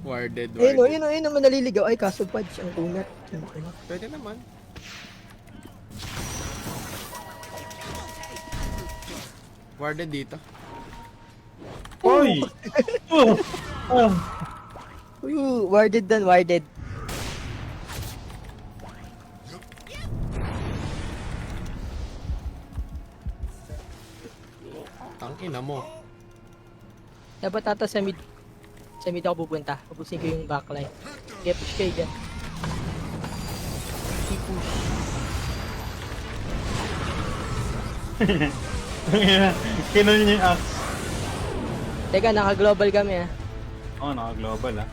Warded, Ayun o, warded. ayun naman naliligaw. Ay, kaso pads ang kunat. Pwede naman. Warded dito. Hoy! Oh! Oh! Warded dan, warded. Tangina mo. Dapat ata sa mid. Sa mid ako pupunta. Pupusin ko yung backline. Kaya push kayo dyan. I-push. Kinuha niya yung axe. Teka, naka-global kami ah. Oo, naka-global ah.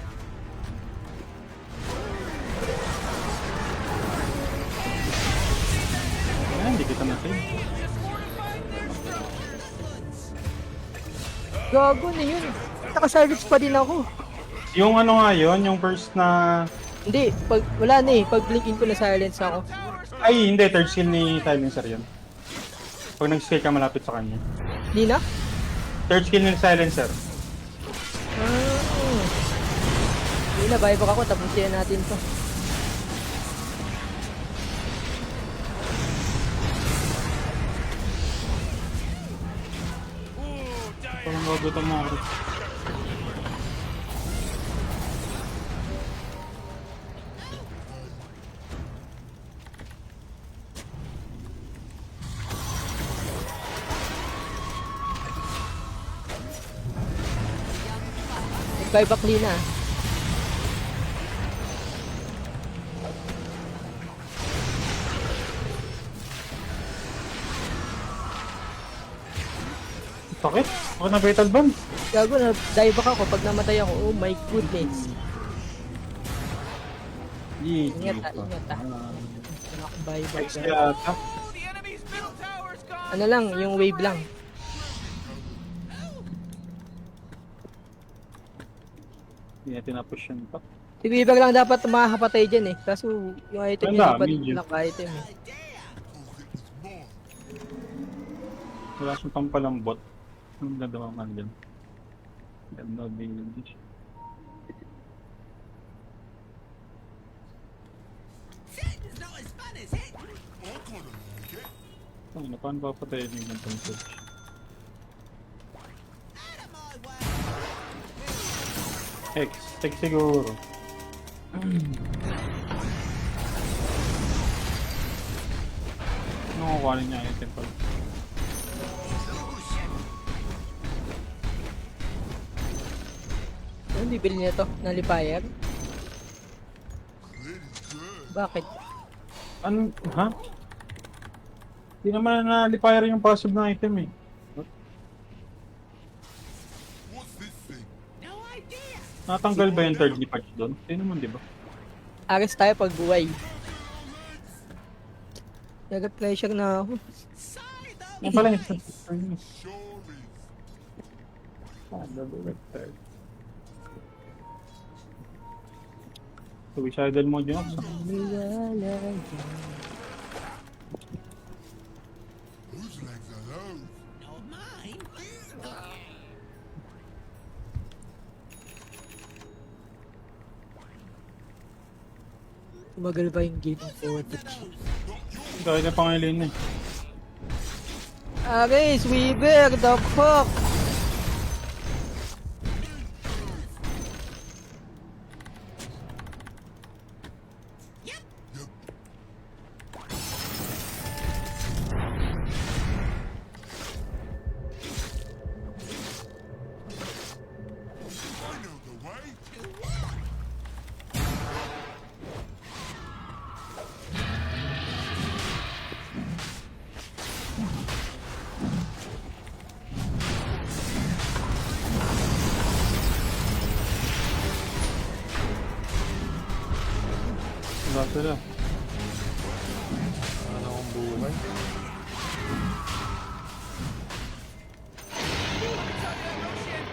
Ayan, hindi kita na-save. Gago na yun. Naka-salvage pa din ako. Yung ano nga yun, yung first na... Hindi, pag, wala na eh. Pag blinkin ko na silence ako. Ay, hindi. Third skill ni Silencer yun. Pag nag-skill ka malapit sa kanya. Di na? Third skill ni Silencer. Hindi na, buyback ako. Tapusin natin to. Parang magutom mo ako. Buyback Lina. Sakit? Ako na fatal band. Gago na, dieback ako. Pag namatay ako, oh my goodness. Ingat ha, ingat ha. Buyback. Next yata. Ano lang, yung wave lang. Hindi natin na-push yun pa. Si Weaver lang dapat makakapatay dyan eh. Kaso yung item niya Wala, hindi medium. pa naka-item eh. Wala siyang pampalambot. Ang ganda man dyan. Ganda din yun. Ano, paano ba patayin yung gantong search? X siguro. Ano kukuhanin niya yung temple? Ano bibili niya to? Nalipayer? Bakit? Ano? Ha? Hindi naman nalipire yung passive na item eh. Natanggal ba yung third ni patch doon? Hindi naman, di ba? Ares tayo pag buhay. Nag-pressure na ako. Yung pala yung third. Double third. Suicidal mode yun ako. Tumagal ba yung game ng forward? Dahil na pangalan eh. Ares, Weaver, the fuck? Wala sila. Ano akong buhay?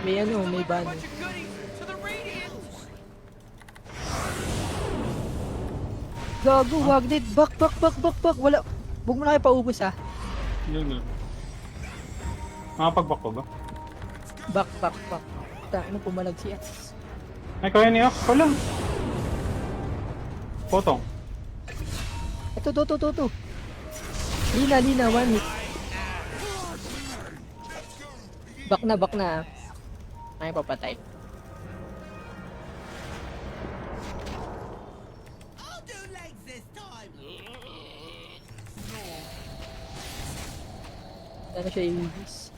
May ano, may ban. Gago, wag dit. Back. Wala. Huwag mo na kayo paubos ah. Yun yun. Makapag-back ko ba? Back. Ta, ano pumalag si Ats? Ay, kaya niya. Wala. Potong. Ito, to. Lina, one hit. Back na. Ay, papatay. Ano siya i-release?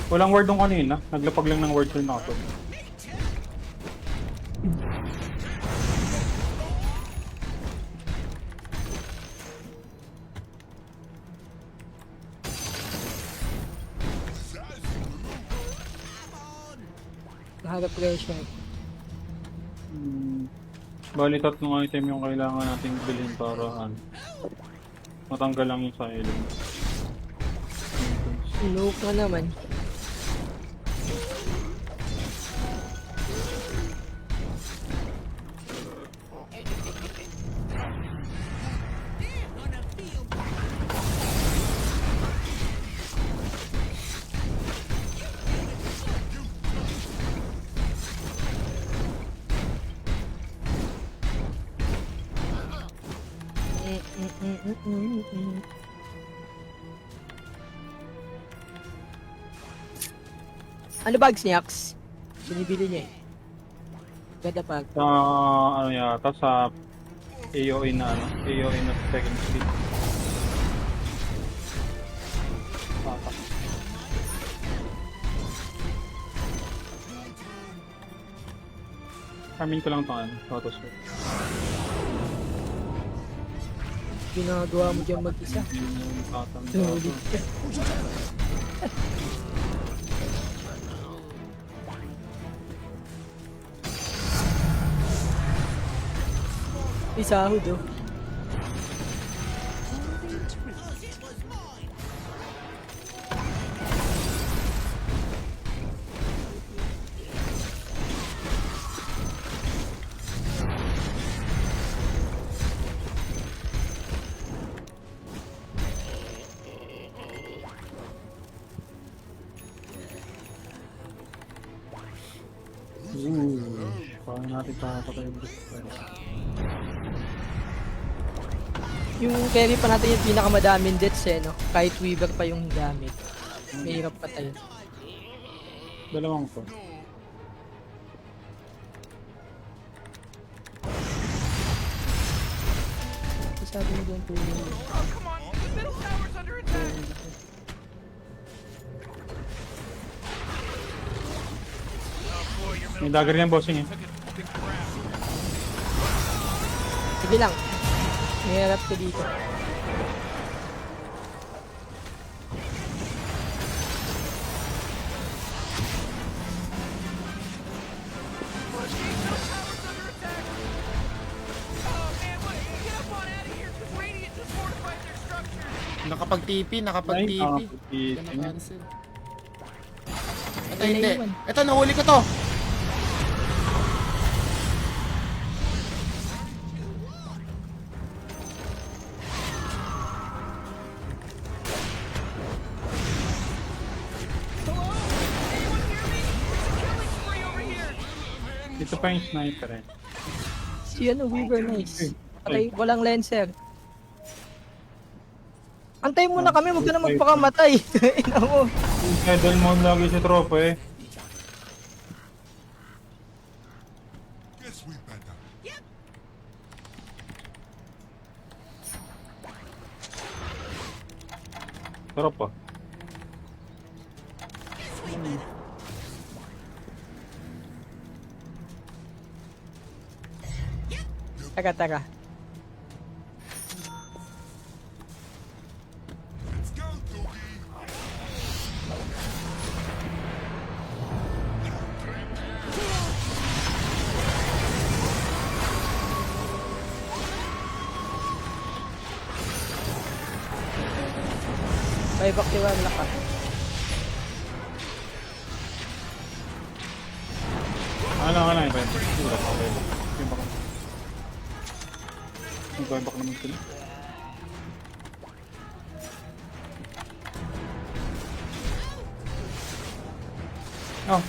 Walang word nung kanina. Naglapag lang ng word yung nakatog. Naharap pressure. Bali, tatlong item yung kailangan nating bilhin para matanggal lang yung silence. Look na naman. Ano bags ni Axe? Binibili niya eh. Ganda bag. Sa ano yata sa AOE na second speed. Patak. Farming ko lang ito auto swap. Ginagawa mo dyan mag-isa. Tulit ka. May sahod oh. Paano natin papatay yung Yung carry pa natin yung pinakamadaming deaths eh no. Kahit Weaver pa yung gamit. Mahirap patay. dalawang to. Sabi mo doon tulong. May dagger yan, bossing eh. Sige lang. Mahirap ko dito. Nakapag-TP. Na-cancel. Ito Ay, hindi. naiwan. Ito, nahuli ko to. Dito pa yung sniper eh. Si ano, Weaver nice. Patay, walang lancer. Antay muna kami, huwag ka na magpakamatay. Ina mo. Pedal mode lagi si tropa eh. Tropa. Taga. May baktiwan na ka. Ano yung benta? Wala pa benta. Yung buyback naman sila. Oh,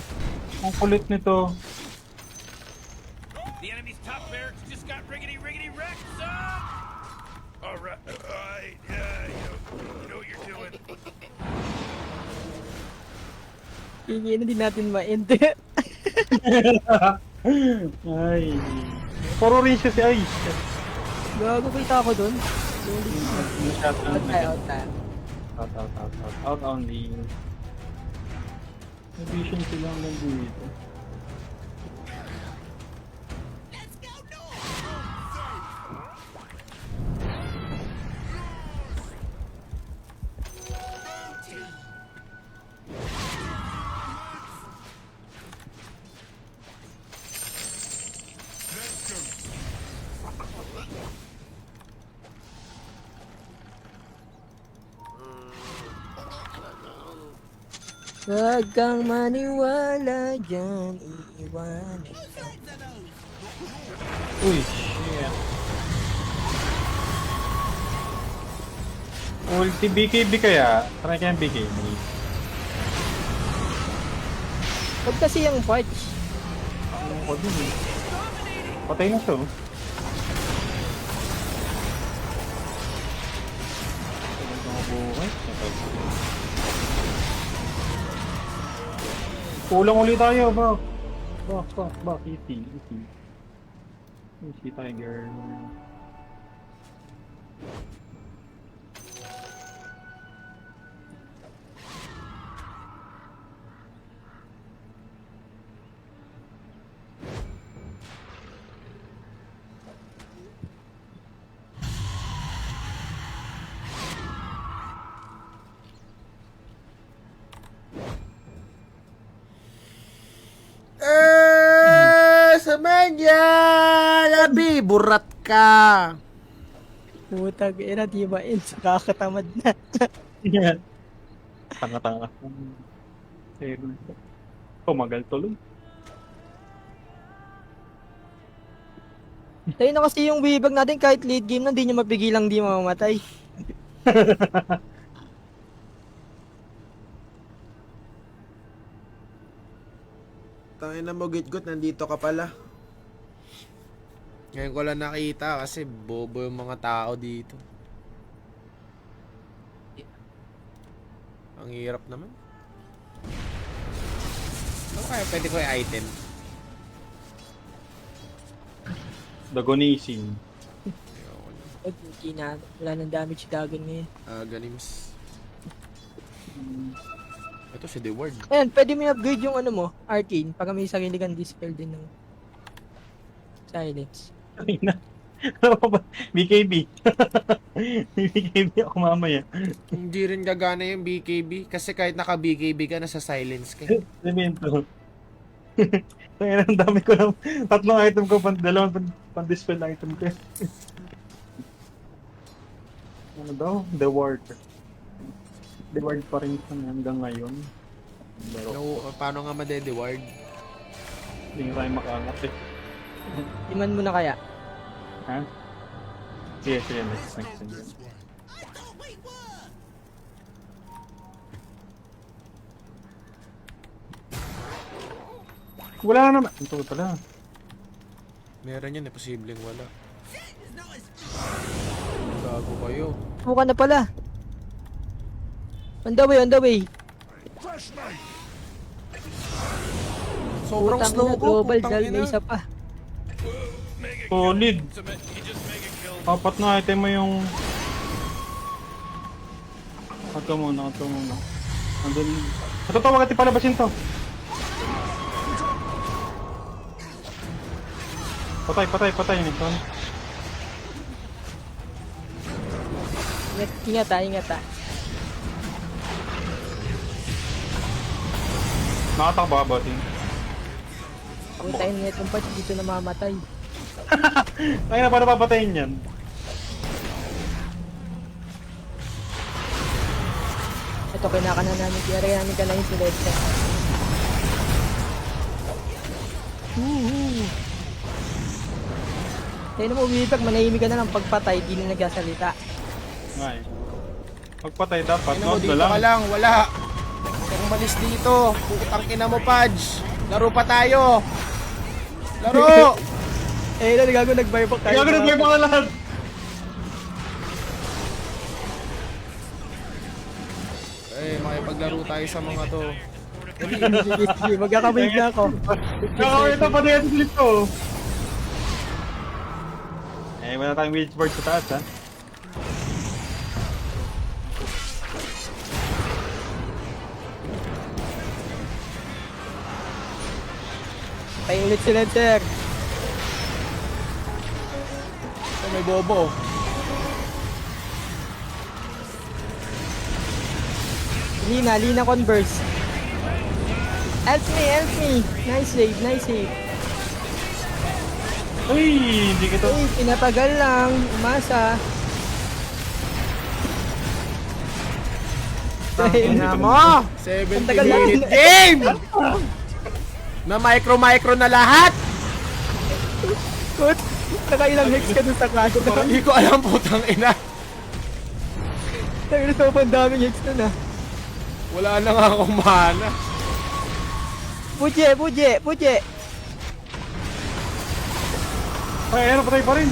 ang kulit nito. The enemy's top barracks just got riggedy wrecked, son! Alright, you know what you're doing. Hindi din natin ma-end. Ay. Puro rin siya si Ay. Gago, kita ako dun. Shot Out tayo, out tayo. Out only. Vision silang lang dito. Huwag kang maniwala dyan, iiwanan. Uy, shit. Ulti BKB kaya? Try kaya BKB. Huwag kasi yung parts. Ano ko dun eh. Patay na siya. Kulang ulit tayo, bak. Bak. Easy. Easy, tiger. Samanya! Labi, burat ka! Putag, ina, di ba end? Kakatamad na. Yan. Tanga-tanga. Pumagal tuloy. Tayo na kasi yung Weavag natin kahit late game na, hindi niya mapigilang di mamamatay. Tangin na mo, Gitgut, nandito ka pala. Ngayon ko lang nakita kasi bobo yung mga tao dito. Ang hirap naman. Ano kaya pwede ko i-item? Dagonising. Hindi na, wala nang damage dagon ngayon. Ganims. Ito si The Word. Ayan, pwede mo i-upgrade yung ano mo, Arcane, para may sarili kang dispel din ng silence. Ay na. Ano pa ba? BKB. BKB ako mamaya. Hindi rin gagana yung BKB kasi kahit naka-BKB ka, nasa silence ka. Elemento. Kaya ang dami ko lang. Tatlong item ko, dalawang pan-dispel item ko. Ano daw? The Ward. The Ward pa rin siya hanggang ngayon. Pero No, paano nga madede-ward? hindi nga tayo makaangat eh. Iman mo na kaya? Ha? Sige, next. Wala naman. Ito pala. Meron yan, posibleng wala. Gago kayo. Buka na pala. On the way. Sobrang Putang slow ina, ko, global putang dal, ina. may isa pa. Solid. You just make a kill. Apat na item mo yung... Ito muna. Andun... Ito to, wag natin palabasin to. Patay nito. Ingat ah. Nakatakba ba din? Putayin niya itong parts, dito na mamatay. Ay na, paano papatayin yan? Ito, kinakana namin, kaya namin ka na yung Celeste. Tayo mo, Weavag, manahimik ka na lang pagpatay, di na nagsasalita. Ngay. Pagpatay dapat, Ano, nood dito na lang. ka lang, wala. Huwag umalis dito. Putang ina mo, Pudge. Laro pa tayo. Laro! Eh, ilan gago nag-buyback tayo. Kaya ko nag-buy mga lahat. Makipaglaro tayo sa mga to. Sige, magkakabay na ako. Kakawin na pa na yan dito. Eh, wala tayong wage board sa taas, ha? Tayo ulit si Lancer. May bobo. Lina Converse. Help me. Nice save. Uy, hindi kita. Uy, pinatagal lang. Umasa. Tangina mo! 70 Ang tagal lang. minute game! Na micro na lahat! Kut, nakailang hex ka dun sa clash. Hindi ko alam, putang ina. Tayo na sobrang daming hex dun ah. Wala na nga akong mana. Puje. Ay, ano, patay pa rin.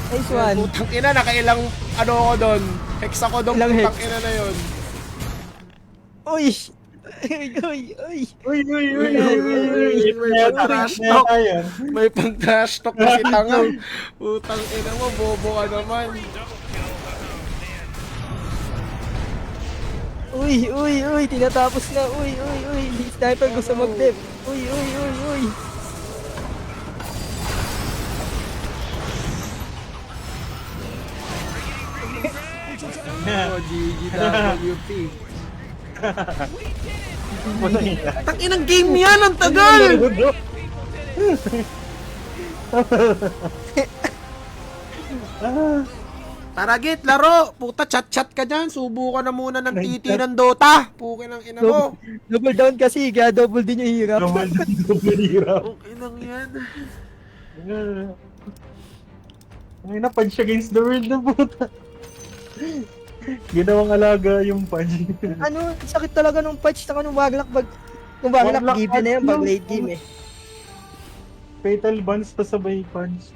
Nice one. Putang ina, nakailang ano ako doon. Hex ako doon, Ilang putang hex? ina na yun. Uy. May pang-trash talk kasi tanga. Putang ina mo, bobo ka naman. Uy, tinatapos na. Uy. Sniper gusto mag-dip. Uy. Oh, GGWP. Tanginang game yan, ang tagal! Tara git, laro! Puta, chat ka dyan. Subukan na muna ng titi ng Dota. Pukin ang ina mo. Double down kasi, kaya double din yung hirap. Double hirap. Pukin ang yan. Ay na, punch against the world na puta. Ginawang alaga yung punch. Ano, sakit talaga nung patch, saka nung waglak Waglak given na yan pag patch late lang. game eh. Fatal buns pa sabay punch.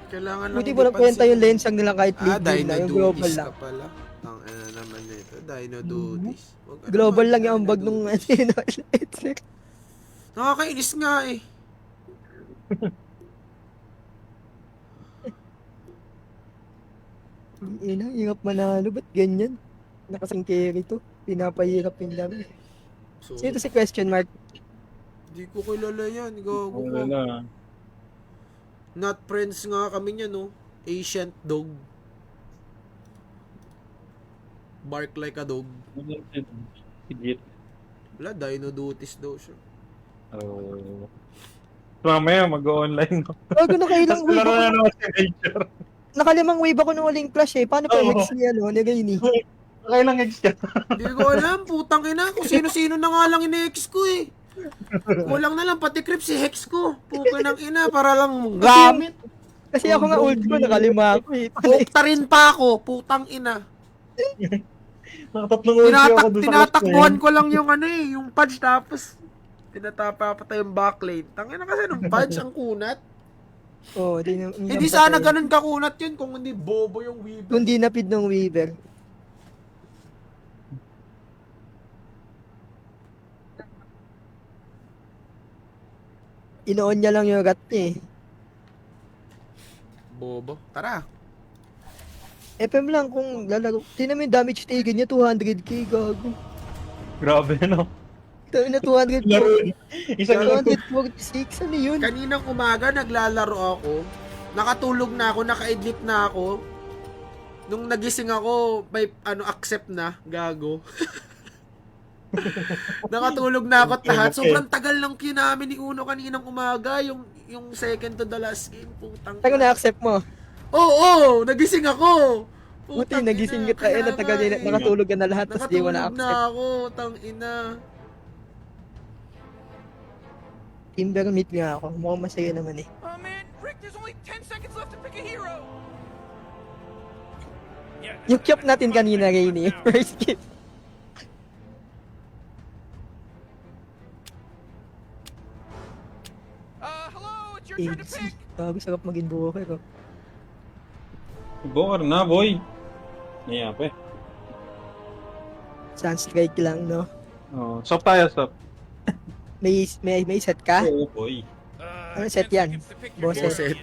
Kailangan Buti mo nakwenta yung lensang nila kahit late game na, yung global Dinodutis lang. ka pala. Ang ina naman nito, Dinodutis. Wag ka Global naman, lang yung ambag nung Dinodutis. Nakakainis nga eh. Ina, hirap manalo, ba't ganyan? Nakasang carry to, pinapahirap yung laro. So, Sino to si question mark? di ko kilala yan. Gago ko. Wala na. Not friends nga kami niya, no? Ancient dog. Bark like a dog. Higit. Wala, Dinodutis daw siya. Mamaya mag-online no. Bago nakailang wave Laro ako. na naman si Major. Nakalimang wave ako nung uling clash eh. Paano pa Oo. hex niya, no? Ni Rainy. Kailang eggs ka. Hindi ko alam, putang ina. Kung sino-sino na nga lang ine-hex ko eh. Kulang na lang, pati creep si hex ko. Pukin ng ina, para lang gamit. Kasi ako nga ult ko, nakalima ako eh. Pukta rin pa ako, putang ina. Nakatatlong ulti ako doon sa Tinatakbuhan ko lang yung ano eh, yung Pudge tapos tinatapa pa tayo yung backlane. Tangina kasi nung Pudge ang kunat. Oo, Hindi sana ganun kakunat yun kung hindi bobo yung Weaver. Kung di napid ng Weaver. Inoon niya lang yung rat niya eh. Bobo. Tara. FM lang kung lalaro. Tingnan mo yung damage taken niya, 200k, gago. Grabe no. Ito na 200k. Laro. Isang laro. 246, ano yun? Kaninang umaga naglalaro ako. Nakatulog na ako, nakaidlip na ako. Nung nagising ako, may accept na, gago. Nakatulog na ako at lahat. Sobrang tagal lang queue namin ni Uno kaninang umaga. Yung second to the last game. Putang Tago na-accept mo. Oo, nagising ako. Buti, Putang nagising ina, ka tayo, kaya natagal nga din, eh. nakatulog ka na lahat, tapos di mo Nakatulog na na-accept. ako, tang ina. Timber meet nga ako, mukhang masaya naman eh. Oh man, Rick, there's only 10 seconds left to pick a hero. Yeah. Yung chop natin kanina, Rainy. First kill. Hello, it's your turn to AC. pick. Bago sarap maging buker, oh. Bokar na, boy. Naya pa eh. Sunstrike lang, no? Oh, stop tayo, stop. May set ka? Oo, boy. Ano set yan? Boss Boset.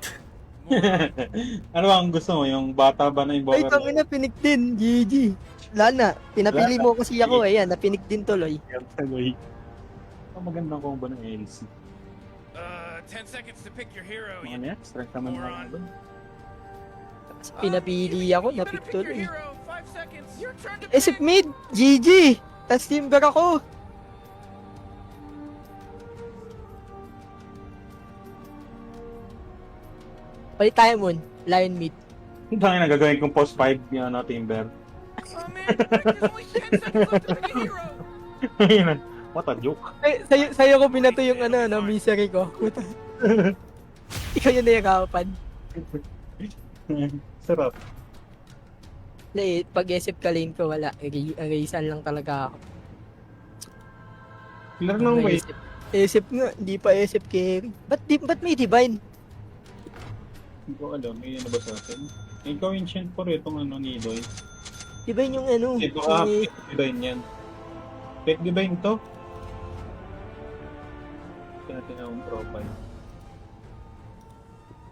Ano bang gusto mo? Yung bata ba na yung Ay, Bokar? tangina, pinik din. GG. Wala na. Pinapili mo kasi ako, ayan. Napinik din tuloy. Boy. Ang magandang combo ng LC. 10 seconds to pick your hero. Mga niya, strength naman na doon. Pinapili ako, You better napik pick your tuloy. hero. 5 seconds. Your turn to Isip pick. mid, GG. Tas timber ako. Palit tayo mun, Lion mid. Ang dami na gagawin kong post 5 yung ano, Timber. Oh man, there's only 10 seconds left to pick a hero. What a joke. Ay, sa'yo ko binato yung ano, no, misery ko. Ikaw yung nahirapan. Sarap. Hindi, pag SF ka lane ko, wala. Erasan lang talaga ako. Clear ng way. SF nga, hindi pa SF carry. Ba't may divine? Hindi ko alam, may ano ba sa atin? Ikaw ancient po rin itong ano ni Doy. Divine yung ano. Ito ka, eh, fake divine yan. Fake divine to. Kaya natin akong profile.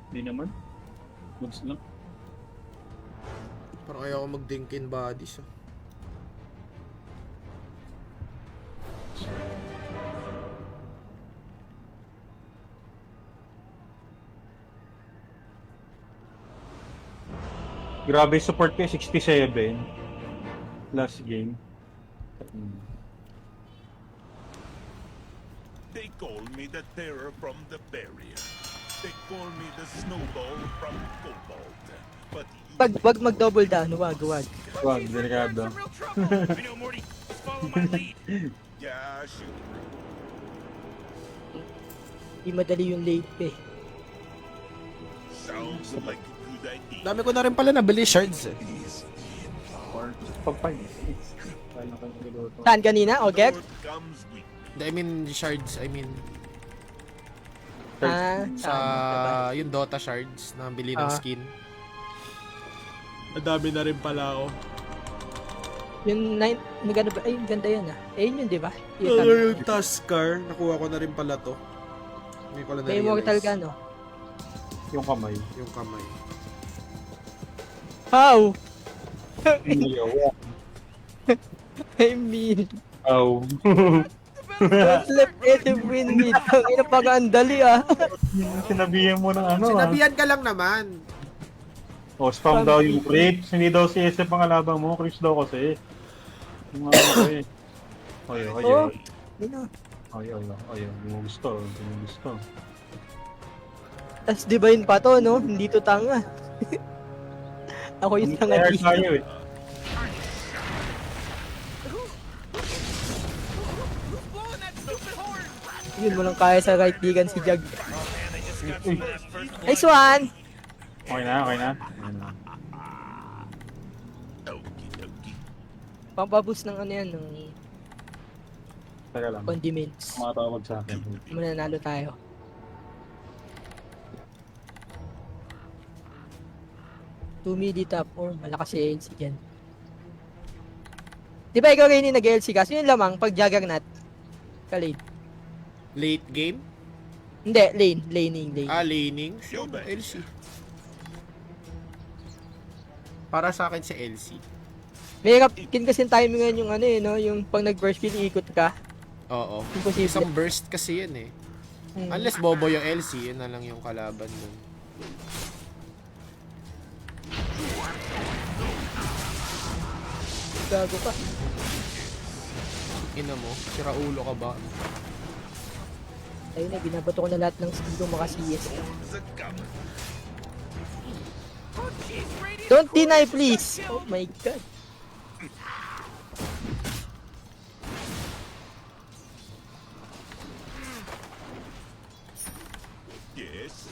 Hindi naman. Goods lang. Parang ayaw ko mag-dinkin bodies. Ah. Grabe support ko 67. Last game. They call me the terror from the barrier. They call me the snowball from Cobalt. But wag mag-double down, wag. Wag, He's delikado. in real trouble. I know, Morty. Just follow my lead. yeah, shoot. Di madali yung late eh. Sounds like a good idea. Dami ko na rin pala nabili shards eh. Or top 5. Kaya kayo niluto. Saan kanina? O, Gek? Sword comes with I mean shards, I mean Ah, sa yung Dota shards na bili ng Ah. skin. Madami na rin pala ako. Yung 9, maganda ba? Ay, ganda yan ah. Ayun yun, di ba? Yung Tuskar, nakuha ko na rin pala to. Hindi ko lang May immortal ka, na-realize. no? Yung kamay. Yung kamay. How? Ayaw. I mean, Aw. what's left to win me? Ang ina pa nga, ang dali ah. Sinabihan mo ng ano Sinabihan ka lang naman. O, spam daw yung creeps. Hindi daw si SF ang kalabang mo. Creeps daw kasi. Yung mga ano eh. Ayaw. Oh. Ano? Ayaw. Yung gusto. Yung gusto. Tas divine pa to, no? Hindi to tanga. Ako yung tanga Kaya dito. tayo eh. Who's blowing that stupid horn? Yun, walang kaya sa right digan si Jag. Oh man, they just got some of that first blood. Nice one! Okay na. Okie dokie. Pampaboost ng ano yan, ng Teka lang. condiments. Tumatawag sa akin. Mananalo tayo. Two midi top or malakas si LC dyan. Di ba ikaw rin yung nag-LC ka? So yun lamang pag Juggernaut. Ka-lane. Late game? Hindi, laning. Laning. Sure, LC. Para sa akin si LC. Mahirap kin kasi timing ngayon yung ano eh, no? Yung pag nag-burst kill, ikot ka. Oo. Imposible. Isang burst kasi yan eh. Unless bobo yung LC, yun na lang yung kalaban dun. Gago pa. Ina mo, sira ulo ka ba? Ayun na, binabato ko na lahat ng skill ko maka-CS. Oh, jeez, Radiant Don't Core deny, just please! got Oh killed. my god. Yes.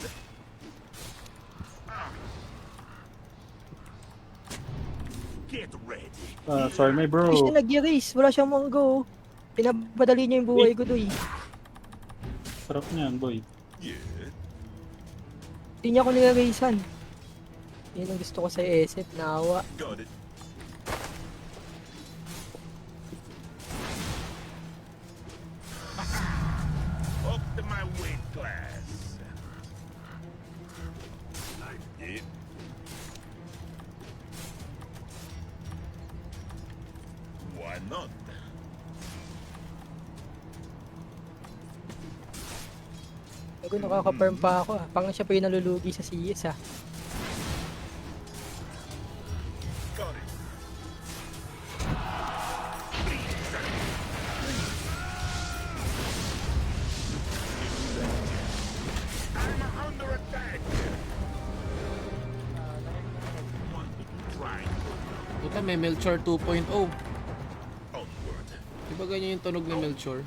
Get ready. Sorry, my bro. Ay, siya nag-erase. Wala siyang manggo. Pinapadali niya yung buhay ko doy. Sarap niyan, boy. Yeah. Hindi niya ako nilaracean. Yan ang gusto ko sa SF. Naawa. Got it. Up to my weight class. I did. Why not? Bago nakaka-farm pa ako ah. Parang siya pa yung nalulugi sa CS ah. Got it. I'm under attack. Want to try Puta, may Melchor 2.0. onward. Diba ganyan yung tunog ni Melchor?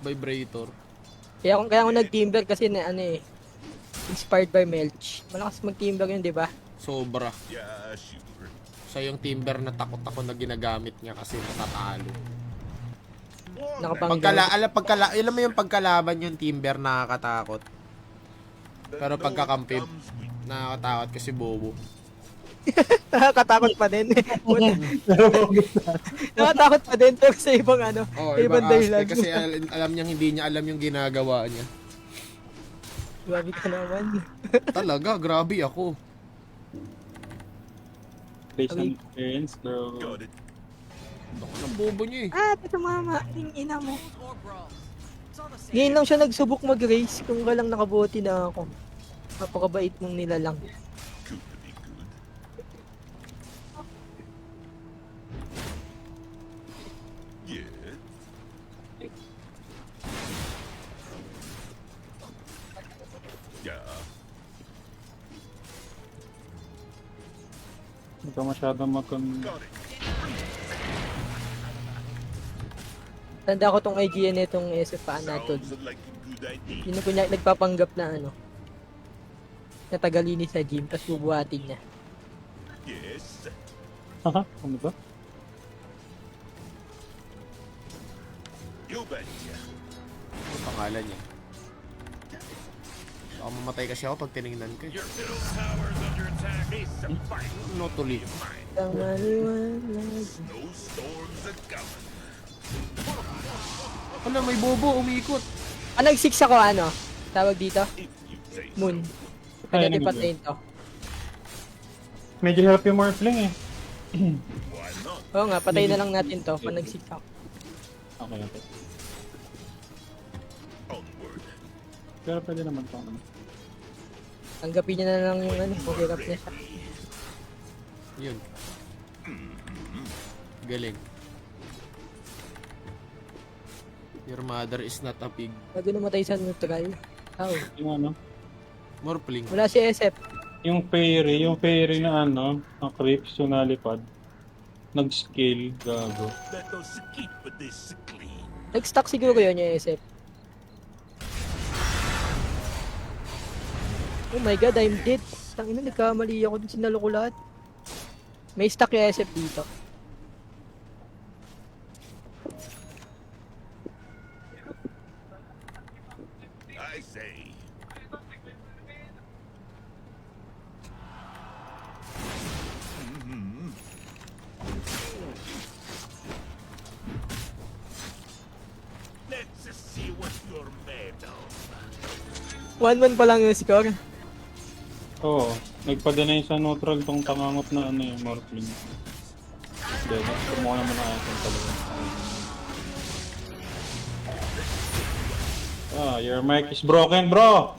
Vibrator. Kaya ako nag-timber kasi na ano eh. Inspired by Melch. Malakas mag-timber yun, di ba? Sobra. Yeah, sure. Siya yung timber na takot ako na ginagamit niya kasi matatalo. Alam mo yung pagkalaban yung timber nakakatakot. Pero pagkakampi, nakakatakot kasi bobo. Nakakatakot pa din. Nakakatakot pa din pero sa ibang ano. Oh, sa ibang dahilan. aspect kasi alam niyang hindi niya alam yung ginagawa niya. Grabe ka naman. Talaga, grabe ako. Based on experience, bro. Got it. Ako ng bobo niya eh. Ito mama. Yung ina mo. Ngayon lang siya nagsubok mag-race kung walang nakabuti na ako. Napakabait mong nilalang. Could be good. Yeah. Yeah. Hindi ka masyadong Got it. Tanda ko tong IGN nitong SF Anatod. Sounds like a good idea. Yun ko niya nagpapanggap na ano. Na tagalini sa gym, tapos bubuhatin niya. Yes. Haha, ano ba? You betcha. Ano pangalan niya? Baka mamatay kasi ako pag tinignan ko eh. Your middle tower's under attack. It's a fight. No tuloy. Mine. Ang maliwanag. Snowstorms are coming. Ano, may bobo, umiikot. Nag-6 ako ano? Tawag dito? If you say so. Moon. Ay, Pwede ano patayin to. Medyo help yung Morphling eh. Why not? Oo nga, patayin na lang natin to. Pag nag-6 ako. Okay, okay. Onward. Pero pwede naman to. Tanggapin niya na lang yung ano, pag-hirap niya siya. Yun. Galing. Your mother is not a pig. Bago namatay sa neutral. Oh. Yung ano? Morphling. Wala si SF. Yung fairy na ano, ang creeps yung nalipad. Nag-scale, gago. Let us keep this clean. Nag-stack siguro yun yung SF. Oh my god, I'm dead. Tangina, nagkamali ako dun, sinalo ko lahat. May stack yung SF dito. I say. Let's see what you're made of. 1-1 pa lang yung score. Oo, nagpa-deny sa neutral tong tangangot na ano yung Morphling. Dahil kumuha naman ang item talaga. Your mic is broken, bro!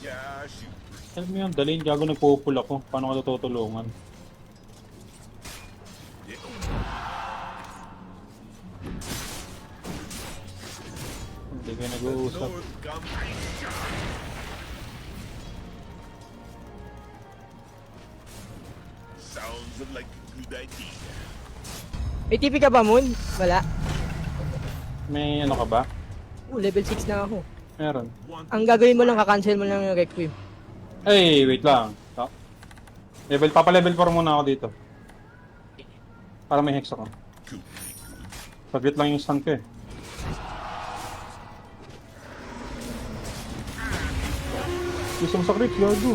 Yeah, shoot. Alam mo yun, dalhin, gago nagpupul ako. Paano ka tutulungan? Hindi kayo nag-uusap. Lord come. Sounds like a good idea. May TP ka ba, Moon? Wala. May ano ka ba? Level 6 na ako. Meron. Ang gagawin mo lang, kakancel mo lang yung Requiem. Ay, wait lang. Papalevel 4 muna ako dito. Para may hex ako. Saglit lang yung stun ko eh. Gusto mo sa creeps, gago.